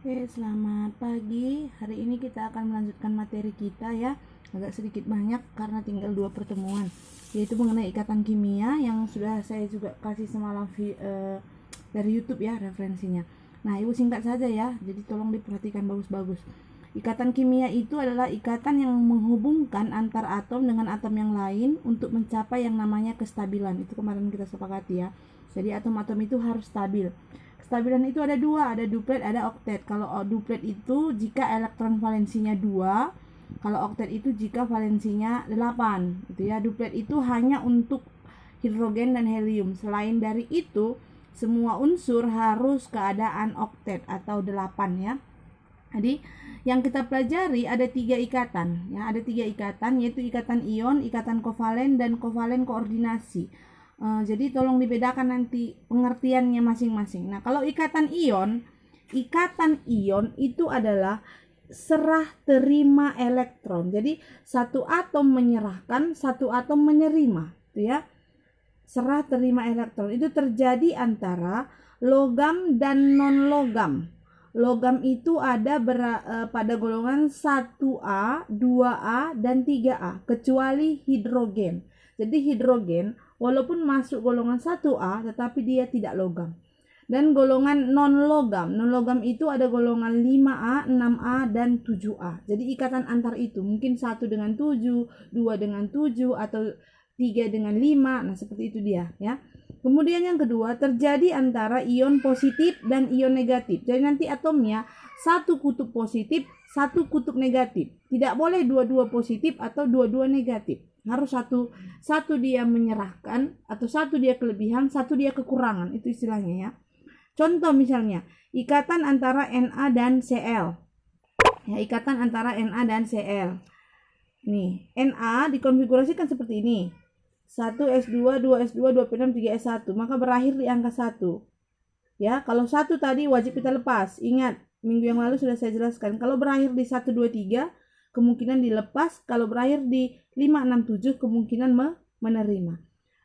Oke, selamat pagi. Hari ini kita akan melanjutkan materi kita ya. Agak sedikit banyak karena tinggal 2 pertemuan, yaitu mengenai ikatan kimia yang sudah saya juga kasih semalam dari YouTube ya referensinya. Nah, Ibu singkat saja ya. Jadi tolong diperhatikan bagus-bagus. Ikatan kimia itu adalah ikatan yang menghubungkan antar atom dengan atom yang lain untuk mencapai yang namanya kestabilan. Itu kemarin kita sepakati ya. Jadi atom-atom itu harus stabil. Kestabilan itu ada dua, ada duplet, ada oktet. Kalau duplet itu jika elektron valensinya 2, kalau oktet itu jika valensinya 8. Gitu ya. Duplet itu hanya untuk hidrogen dan helium. Selain dari itu, semua unsur harus keadaan oktet atau 8 ya. Jadi yang kita pelajari ada 3 ikatan ya, ada 3 ikatan, yaitu ikatan ion, ikatan kovalen, dan kovalen koordinasi. Jadi tolong dibedakan nanti pengertiannya masing-masing. Nah, kalau ikatan ion itu adalah serah terima elektron. Jadi satu atom menyerahkan, satu atom menerima, gitu ya. Serah terima elektron itu terjadi antara logam dan non logam. Logam itu ada pada golongan 1A, 2A, dan 3A, kecuali hidrogen. Jadi hidrogen walaupun masuk golongan 1A tetapi dia tidak logam. Dan golongan non logam itu ada golongan 5A, 6A, dan 7A. Jadi ikatan antar itu mungkin 1 dengan 7, 2 dengan 7, atau 3 dengan 5. Nah, seperti itu dia ya. Kemudian yang kedua, terjadi antara ion positif dan ion negatif. Jadi nanti atomnya satu kutub positif, satu kutub negatif. Tidak boleh dua-dua positif atau dua-dua negatif. Harus satu dia menyerahkan, atau satu dia kelebihan, satu dia kekurangan. Itu istilahnya ya. Contoh misalnya, ikatan antara Na dan Cl. Ya, ikatan antara Na dan Cl. Nih, Na dikonfigurasikan seperti ini. 1S2, 2S2, 2P6, 3S1, maka berakhir di angka 1. Ya, kalau 1 tadi wajib kita lepas. Ingat, minggu yang lalu sudah saya jelaskan. Kalau berakhir di 1, 2, 3, kemungkinan dilepas. Kalau berakhir di 5, 6, 7, kemungkinan menerima.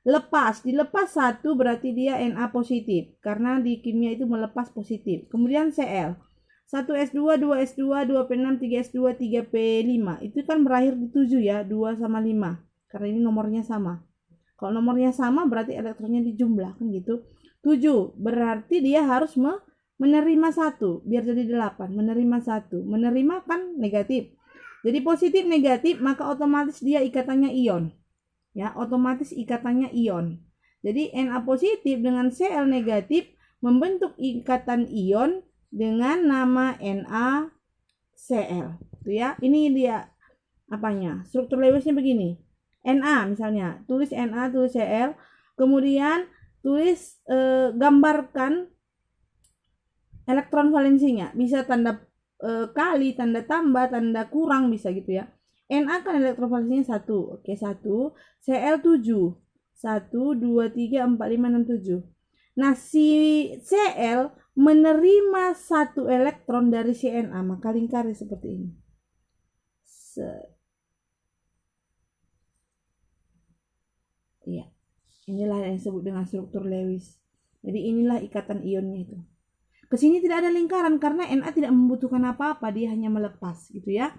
Dilepas 1 berarti dia Na positif. Karena di kimia itu melepas positif. Kemudian Cl. 1S2, 2S2, 2P6, 3S2, 3P5. Itu kan berakhir di 7 ya, 2 sama 5. Karena ini nomornya sama. Kalau nomornya sama berarti elektronnya dijumlah kan gitu. 7 berarti dia harus menerima 1 biar jadi 8. Menerima 1. Menerima kan negatif. Jadi positif negatif maka otomatis dia ikatannya ion. Ya, otomatis ikatannya ion. Jadi Na positif dengan Cl negatif membentuk ikatan ion dengan nama NaCl. Itu ya. Ini dia apanya? Struktur Lewisnya begini. Na misalnya, tulis Na, tulis Cl, kemudian tulis gambarkan elektron valensinya. Bisa tanda kali, tanda tambah, tanda kurang, bisa gitu ya. Na kan elektron valensinya 1. Oke, 1. Cl 7. 1, 2, 3, 4, 5, 6, 7. Nah, si Cl menerima 1 elektron dari si Na, maka lingkari seperti ini. Iya, inilah yang disebut dengan struktur Lewis. Jadi inilah ikatan ionnya itu. Kesini tidak ada lingkaran karena Na tidak membutuhkan apa-apa, dia hanya melepas gitu ya.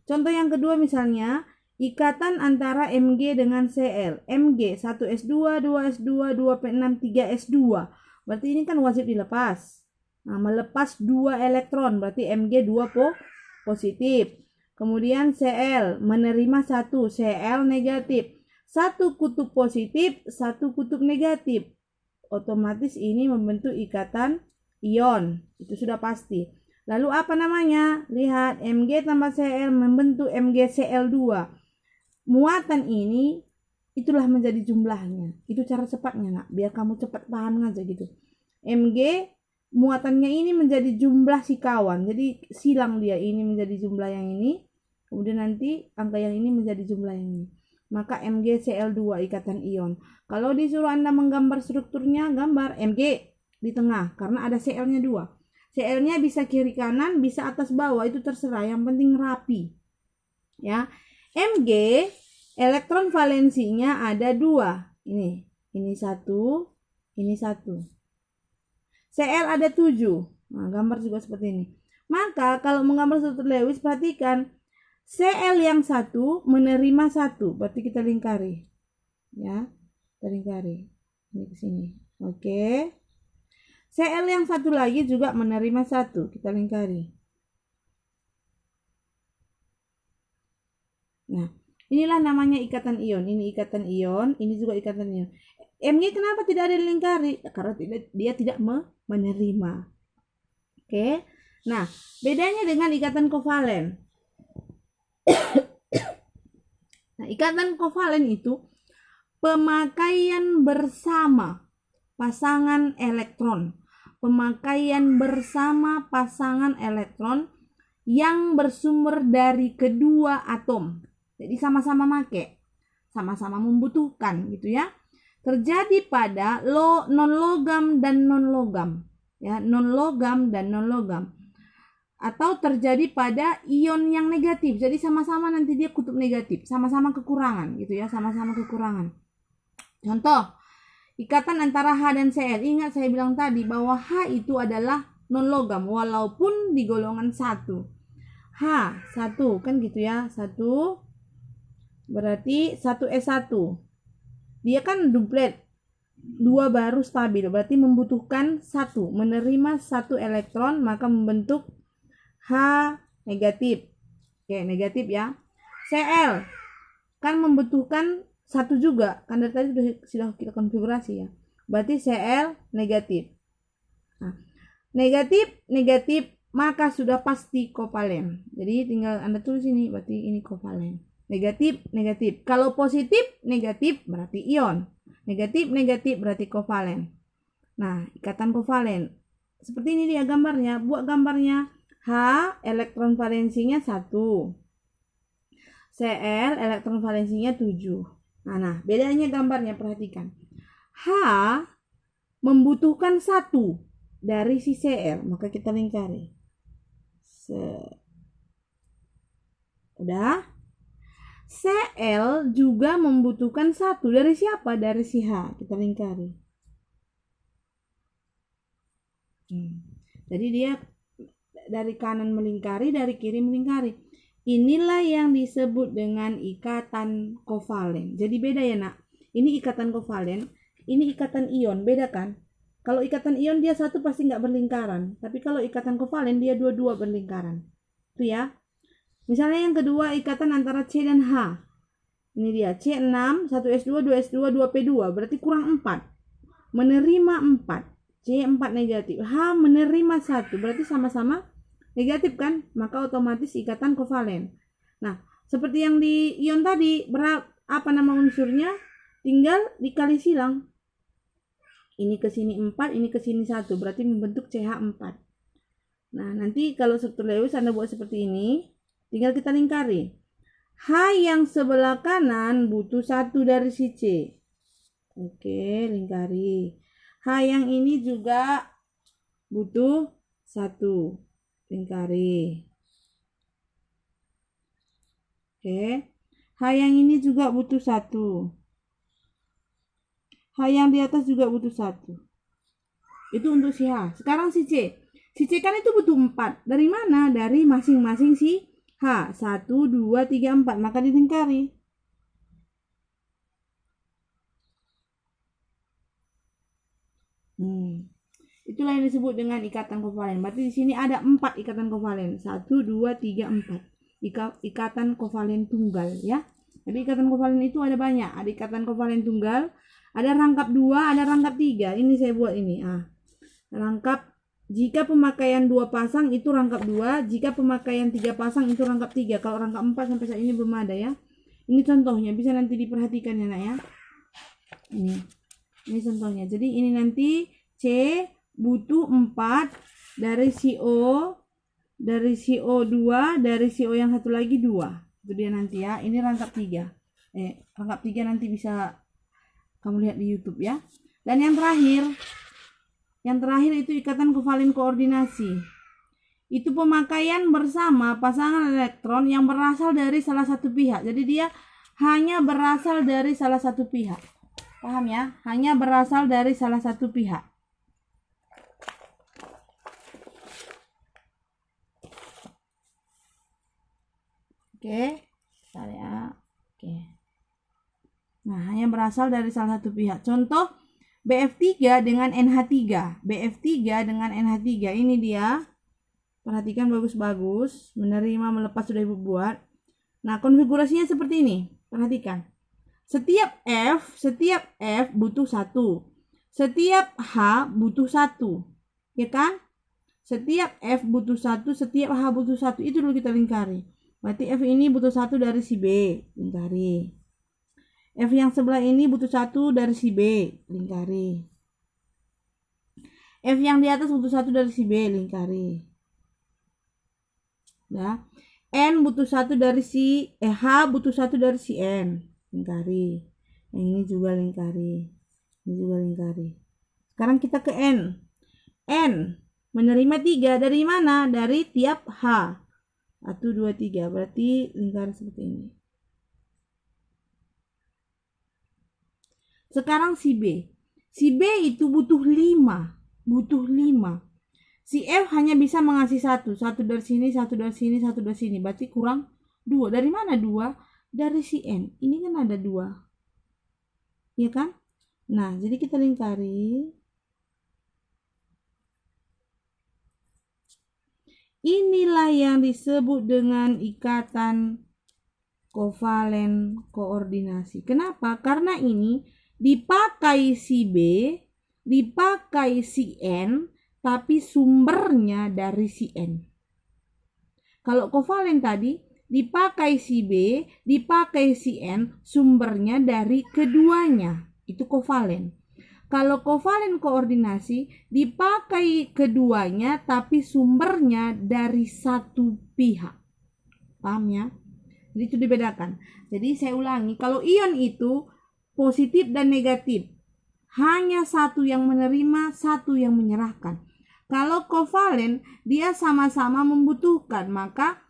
Contoh yang kedua misalnya, ikatan antara Mg dengan Cl. Mg 1S2, 2S2, 2P6, 3S2. Berarti ini kan wajib dilepas. Nah, melepas 2 elektron, berarti Mg 2 positif. Kemudian Cl menerima 1, Cl negatif. 1 kutub positif, 1 kutub negatif. Otomatis ini membentuk ikatan ion. Itu sudah pasti. Lalu apa namanya? Lihat, Mg tambah Cl membentuk MgCl2. Muatan ini itulah menjadi jumlahnya. Itu cara cepatnya, Nak. Biar kamu cepat paham aja gitu. Mg muatannya ini menjadi jumlah si kawan. Jadi silang dia, ini menjadi jumlah yang ini. Kemudian nanti angka yang ini menjadi jumlah yang ini. Maka MgCl2 ikatan ion. Kalau disuruh Anda menggambar strukturnya, gambar Mg di tengah karena ada Cl-nya 2. Cl-nya bisa kiri kanan, bisa atas bawah, itu terserah, yang penting rapi. Ya. Mg elektron valensinya ada 2. Ini 1, ini 1. Cl ada 7. Nah, gambar juga seperti ini. Maka kalau menggambar struktur Lewis, perhatikan Cl yang satu menerima satu, berarti kita lingkari. Ya, kita lingkari. Ini ke sini. Oke. Cl yang satu lagi juga menerima satu, kita lingkari. Nah, inilah namanya ikatan ion. Ini ikatan ion, ini juga ikatan ion. M-nya kenapa tidak ada dilingkari? Karena dia tidak menerima. Oke. Nah, bedanya dengan ikatan kovalen. Nah, ikatan kovalen itu pemakaian bersama pasangan elektron. Pemakaian bersama pasangan elektron yang bersumber dari kedua atom. Jadi sama-sama make, sama-sama membutuhkan gitu ya. Terjadi pada non-logam dan non-logam. Ya, non-logam dan non-logam. Atau terjadi pada ion yang negatif. Jadi sama-sama nanti dia kutub negatif, sama-sama kekurangan gitu ya, sama-sama kekurangan. Contoh, ikatan antara H dan Cl. Ingat saya bilang tadi bahwa H itu adalah non-logam walaupun di golongan 1. H 1 kan gitu ya, 1 berarti 1s1. Dia kan duplet, 2 baru stabil, berarti membutuhkan 1, menerima 1 elektron, maka membentuk H negatif. Oke, negatif ya. Cl kan membutuhkan 1 juga, kan dari tadi sudah kita konfigurasi ya. Berarti Cl negatif. Nah, negatif, maka sudah pasti kovalen. Jadi tinggal Anda tulis ini, berarti ini kovalen. Negatif. Kalau positif, negatif berarti ion. Negatif berarti kovalen. Nah, ikatan kovalen. Seperti ini dia gambarnya. Buat gambarnya. H elektron valensinya 1. Cl elektron valensinya 7. Nah, bedanya gambarnya perhatikan. H membutuhkan 1 dari si Cl, maka kita lingkari. Udah. Cl juga membutuhkan 1 dari siapa? Dari si H, kita lingkari. Jadi dia dari kanan melingkari, dari kiri melingkari. Inilah yang disebut dengan ikatan kovalen. Jadi beda ya nak. Ini ikatan kovalen, ini ikatan ion, beda kan? Kalau ikatan ion dia satu pasti nggak berlingkaran. Tapi kalau ikatan kovalen dia dua-dua berlingkaran. Itu ya. Misalnya yang kedua ikatan antara C dan H. Ini dia C6, 1s2, 2s2, 2p2. Berarti kurang 4. Menerima 4. C4 negatif. H menerima 1. Berarti sama-sama negatif kan, maka otomatis ikatan kovalen. Nah, seperti yang di ion tadi, apa nama unsurnya? Tinggal dikali silang. Ini ke sini 4, ini ke sini 1, berarti membentuk CH4. Nah, nanti kalau struktur Lewis Anda buat seperti ini, tinggal kita lingkari. H yang sebelah kanan butuh 1 dari si C. Oke, lingkari. H yang ini juga butuh 1. Lingkari. Oke. H yang ini juga butuh 1. H yang di atas juga butuh 1. Itu untuk si H. Sekarang si C. Si C kan itu butuh 4. Dari mana? Dari masing-masing si H. 1, 2, 3, 4. Maka dilingkari. Itulah yang disebut dengan ikatan kovalen. Berarti di sini ada 4 ikatan kovalen. 1, 2, 3, 4. Ikatan kovalen tunggal ya. Jadi ikatan kovalen itu ada banyak. Ada ikatan kovalen tunggal, ada rangkap 2, ada rangkap 3. Ini saya buat ini. Rangkap jika pemakaian 2 pasang itu rangkap 2, jika pemakaian 3 pasang itu rangkap 3. Kalau rangkap 4 sampai saat ini belum ada ya. Ini contohnya, bisa nanti diperhatikan ya nak ya. Ini contohnya. Jadi ini nanti C butuh 4 dari CO, dari CO2, dari CO yang satu lagi 2. Itu dia nanti ya. Ini rangkap 3. Rangkap 3 nanti bisa kamu lihat di YouTube ya. Dan yang terakhir itu ikatan kovalen koordinasi. Itu pemakaian bersama pasangan elektron yang berasal dari salah satu pihak. Jadi dia hanya berasal dari salah satu pihak. Paham ya? Hanya berasal dari salah satu pihak. Oke, bentar ya. Oke. Nah, hanya berasal dari salah satu pihak. Contoh BF3 dengan NH3. BF3 dengan NH3 ini dia. Perhatikan bagus-bagus. Menerima, melepas sudah Ibu buat. Nah, konfigurasinya seperti ini. Perhatikan. Setiap F butuh 1. Setiap H butuh 1. Ya kan? Setiap F butuh 1, setiap H butuh 1. Itu dulu kita lingkari. Berarti F ini butuh 1 dari si B. Lingkari. F yang sebelah ini butuh 1 dari si B. Lingkari. F yang di atas butuh 1 dari si B. Lingkari. Ya. N butuh 1 dari si H butuh 1 dari si N. Lingkari. Yang ini juga lingkari. Ini juga lingkari. Sekarang kita ke N. N menerima 3 dari mana? Dari tiap H. 1, 2, 3. Berarti lingkaran seperti ini. Sekarang si B. Si B itu butuh 5. Butuh 5. Si F hanya bisa mengasih 1. 1 dari sini, 1 dari sini, 1 dari sini. Berarti kurang 2. Dari mana 2? Dari si N. Ini kan ada 2. Iya kan? Nah, jadi kita lingkari. Inilah yang disebut dengan ikatan kovalen koordinasi. Kenapa? Karena ini dipakai si B, dipakai si N, tapi sumbernya dari si N. Kalau kovalen tadi dipakai si B, dipakai si N, sumbernya dari keduanya. Itu kovalen. Kalau kovalen koordinasi dipakai keduanya tapi sumbernya dari satu pihak. Paham ya? Jadi itu dibedakan. Jadi saya ulangi, kalau ion itu positif dan negatif. Hanya satu yang menerima, satu yang menyerahkan. Kalau kovalen dia sama-sama membutuhkan, maka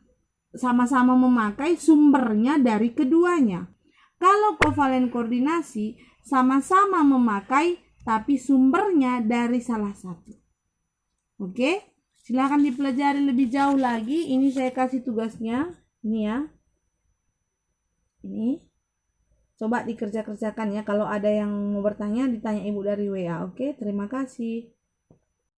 sama-sama memakai sumbernya dari keduanya. Kalau kovalen koordinasi sama-sama memakai tapi sumbernya dari salah satu. Oke, silakan dipelajari lebih jauh lagi. Ini saya kasih tugasnya. Ini ya. Ini. Coba dikerja-kerjakan ya. Kalau ada yang mau bertanya, ditanya Ibu dari WA. Oke, terima kasih.